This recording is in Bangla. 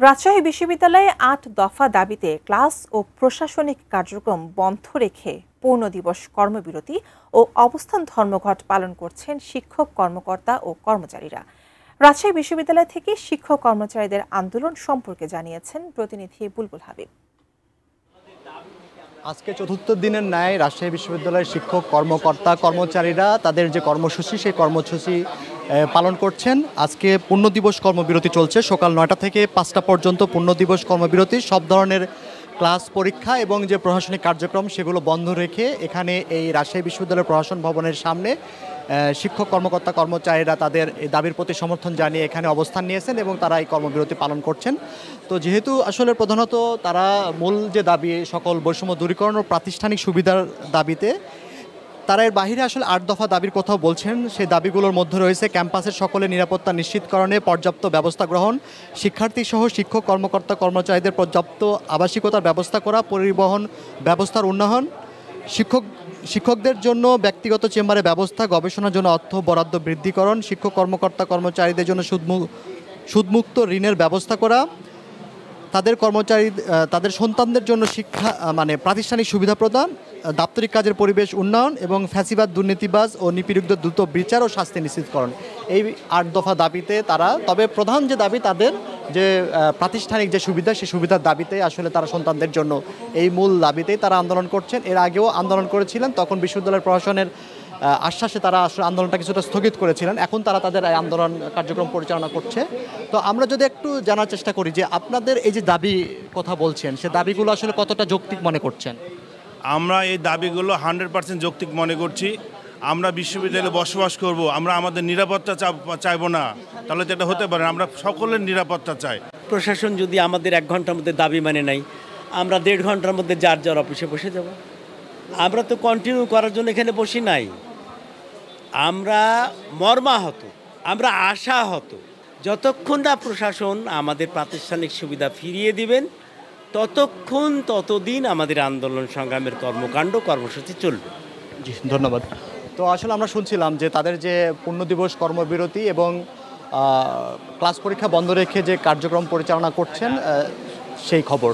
রাজশাহী বিশ্ববিদ্যালয়ে ৮ দফা দাবিতে ক্লাস ও প্রশাসনিক কার্যক্রম বন্ধ রেখে পূর্ণ দিবস কর্মবিরতি ও অবস্থান ধর্মঘট পালন করছেন শিক্ষক কর্মকর্তা ও কর্মচারীরা। রাজশাহী বিশ্ববিদ্যালয় থেকে শিক্ষক কর্মচারীদের আন্দোলন সম্পর্কে জানিয়েছেন প্রতিনিধি বুলবুল হাবিব। আজকে চতুর্থ দিনের ন্যায় রাজশাহী বিশ্ববিদ্যালয়ের শিক্ষক কর্মকর্তা কর্মচারীরা তাদের যে কর্মসূচি সেই কর্মসূচি পালন করছেন। আজকে পূর্ণ দিবস কর্মবিরতি চলছে, সকাল ৯টা থেকে ৫টা পর্যন্ত পূর্ণ দিবস কর্মবিরতি। সব ধরনের ক্লাস, পরীক্ষা এবং যে প্রশাসনিক কার্যক্রম সেগুলো বন্ধ রেখে এখানে এই রাজশাহী বিশ্ববিদ্যালয়ের প্রশাসন ভবনের সামনে শিক্ষক কর্মকর্তা কর্মচারীরা তাদের এই দাবির প্রতি সমর্থন জানিয়ে এখানে অবস্থান নিয়েছেন এবং তারা এই কর্মবিরতি পালন করছেন। তো যেহেতু আসলে প্রধানত তারা মূল যে দাবি সকল বৈষম্য দূরীকরণ ও প্রাতিষ্ঠানিক সুবিধার দাবিতে, তারা এর বাহিরে আসলে ৮ দফা দাবির কথাও বলছেন। সেই দাবিগুলোর মধ্যে রয়েছে ক্যাম্পাসের সকলের নিরাপত্তা নিশ্চিতকরণে পর্যাপ্ত ব্যবস্থা গ্রহণ, শিক্ষার্থীসহ শিক্ষক কর্মকর্তা কর্মচারীদের পর্যাপ্ত আবাসিকতার ব্যবস্থা করা, পরিবহন ব্যবস্থার উন্নয়ন, শিক্ষকদের জন্য ব্যক্তিগত চেম্বারে ব্যবস্থা, গবেষণার জন্য অর্থ বরাদ্দ বৃদ্ধিকরণ, শিক্ষক কর্মকর্তা কর্মচারীদের জন্য সুদমুক্ত ঋণের ব্যবস্থা করা, তাদের সন্তানদের জন্য শিক্ষা প্রাতিষ্ঠানিক সুবিধা প্রদান, দাপ্তরিক কাজের পরিবেশ উন্নয়ন এবং ফ্যাসিবাদ, দুর্নীতিবাজ ও নিপীড়কদের দ্রুত বিচার ও শাস্তি নিশ্চিতকরণ। এই ৮ দফা দাবিতে তারা, তবে প্রধান যে দাবি তাদের যে প্রাতিষ্ঠানিক যে সুবিধা, সেই সুবিধার দাবিতে আসলে তারা সন্তানদের জন্য এই মূল দাবিতেই তারা আন্দোলন করছেন। এর আগেও আন্দোলন করেছিলেন, তখন বিশ্ববিদ্যালয়ের প্রশাসনের আশ্বাসে তারা আসলে আন্দোলনটা কিছুটা স্থগিত করেছিলেন। এখন তারা তাদের এই আন্দোলন কার্যক্রম পরিচালনা করছে। তো আমরা যদি একটু জানার চেষ্টা করি যে আপনাদের এই যে দাবি কথা বলছেন, সে দাবিগুলো আসলে কতটা যৌক্তিক মনে করছেন? আমরা এই দাবিগুলো 100% যৌক্তিক মনে করছি। আমরা বিশ্ববিদ্যালয়ে বসবাস করব, আমরা আমাদের নিরাপত্তা চাইবো না, তাহলে তো এটা হতে পারে। আমরা সকলের নিরাপত্তা চাই। প্রশাসন যদি আমাদের 1 ঘন্টার মধ্যে দাবি মানে নাই, আমরা 1.5 ঘন্টার মধ্যে যার অফিসে বসে যাব। আমরা তো কন্টিনিউ করার জন্য এখানে বসি নাই। আমরা মর্মাহত, আমরা আশাহত। যতক্ষণ না প্রশাসন আমাদের প্রাতিষ্ঠানিক সুবিধা ফিরিয়ে দিবেন, ততদিন আমাদের আন্দোলন সংগ্রামের কর্মসূচি চলবে। জি, ধন্যবাদ। তো আসলে আমরা শুনছিলাম যে তাদের যে পূর্ণ দিবস কর্মবিরতি এবং ক্লাস পরীক্ষা বন্ধ রেখে যে কার্যক্রম পরিচালনা করছেন সেই খবর।